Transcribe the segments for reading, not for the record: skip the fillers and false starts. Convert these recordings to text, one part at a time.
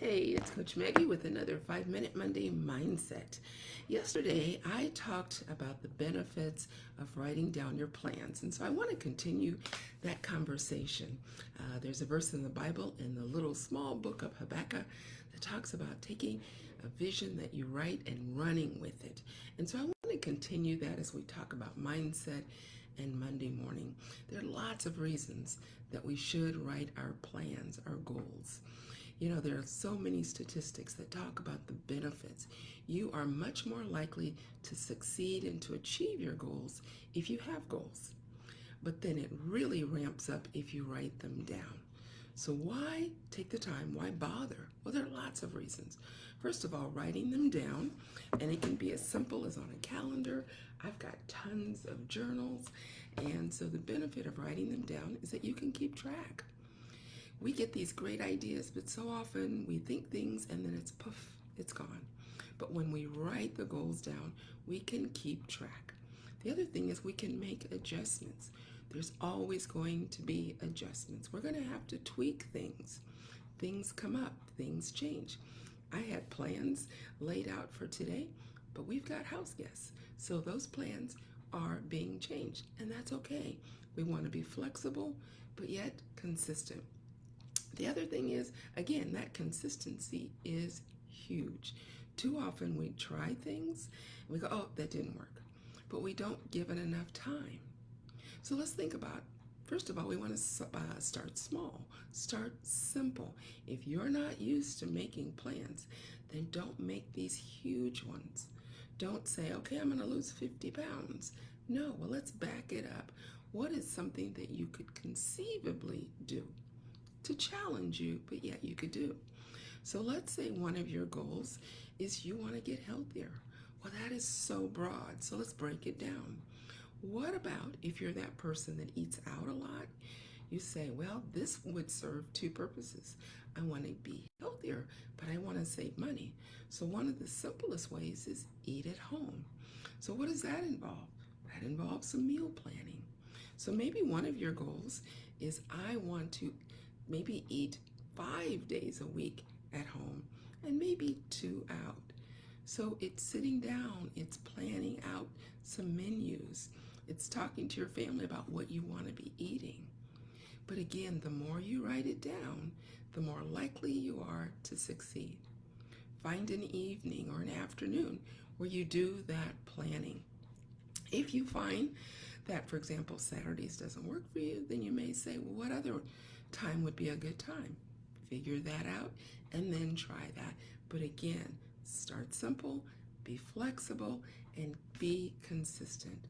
Hey, it's Coach Maggie with another 5-Minute Monday Mindset. Yesterday, I talked about the benefits of writing down your plans, and so I want to continue that conversation. There's a verse in the Bible in the little small book of Habakkuk that talks about taking a vision that you write and running with it. And so I want to continue that as we talk about mindset and Monday morning. There are lots of reasons that we should write our plans, our goals. You know, there are so many statistics that talk about the benefits. You are much more likely to succeed and to achieve your goals if you have goals. But then it really ramps up if you write them down. So why take the time? Why bother? Well, there are lots of reasons. First of all, writing them down, and it can be as simple as on a calendar. I've got tons of journals, and so the benefit of writing them down is that you can keep track. We get these great ideas, but so often we think things and then it's poof, it's gone. But when we write the goals down, we can keep track. The other thing is we can make adjustments. There's always going to be adjustments. We're going to have to tweak things. Things come up, things change. I had plans laid out for today, but we've got house guests. So those plans are being changed, and that's okay. We want to be flexible, but yet consistent. The other thing is, again, that consistency is huge. Too often we try things and we go, oh, that didn't work. But we don't give it enough time. So let's think about, first of all, we want to start small, start simple. If you're not used to making plans, then don't make these huge ones. Don't say, okay, I'm going to lose 50 pounds. No, well, let's back it up. What is something that you could conceivably do to challenge you, but yet you could do? So let's say one of your goals is you want to get healthier. Well, that is so broad, so let's break it down. What about if you're that person that eats out a lot? You say, well, this would serve two purposes. I want to be healthier, but I want to save money. So one of the simplest ways is eat at home. So what does that involve? That involves some meal planning. So maybe one of your goals is I want to maybe eat 5 days a week at home and maybe 2 out. So it's sitting down, it's planning out some menus, it's talking to your family about what you want to be eating. But again, the more you write it down, the more likely you are to succeed. Find an evening or an afternoon where you do that planning. If you find that, for example, Saturdays doesn't work for you, then you may say, well, what other time would be a good time? Figure that out and then try that. But again, start simple, be flexible, and be consistent.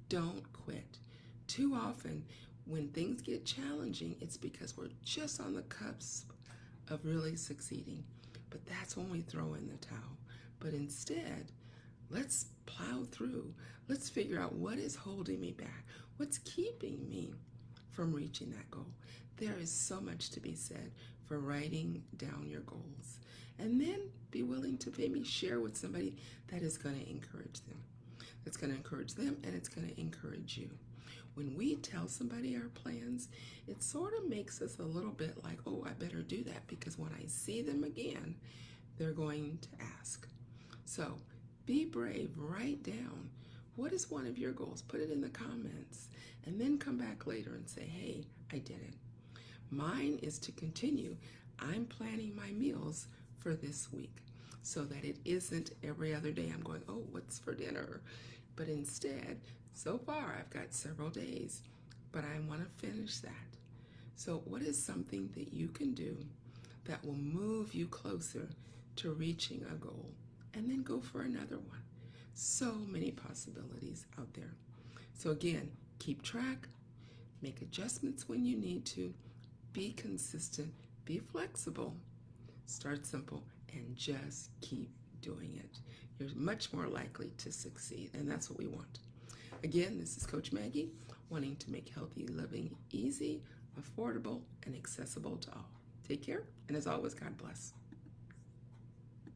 Don't quit. Too often, when things get challenging, it's because we're just on the cusp of really succeeding. But that's when we throw in the towel. But instead, let's plow through. Let's figure out what is holding me back. What's keeping me from reaching that goal? There is so much to be said for writing down your goals. And then be willing to maybe share with somebody that is going to encourage them. It's going to encourage them and it's going to encourage you. When we tell somebody our plans, it sort of makes us a little bit like, oh, I better do that because when I see them again, they're going to ask. So be brave, write down what is one of your goals, put it in the comments, and then come back later and say, hey, I did it. Mine is to continue. I'm planning my meals for this week so that it isn't every other day I'm going, oh, what's for dinner? But instead, so far I've got several days, but I want to finish that. So what is something that you can do that will move you closer to reaching a goal? And then go for another one. So many possibilities out there. So again, keep track, make adjustments when you need to, be consistent, be flexible, start simple, and just keep doing it. You're much more likely to succeed, and that's what we want. Again, this is Coach Maggie, wanting to make healthy living easy, affordable, and accessible to all. Take care, and as always, God bless.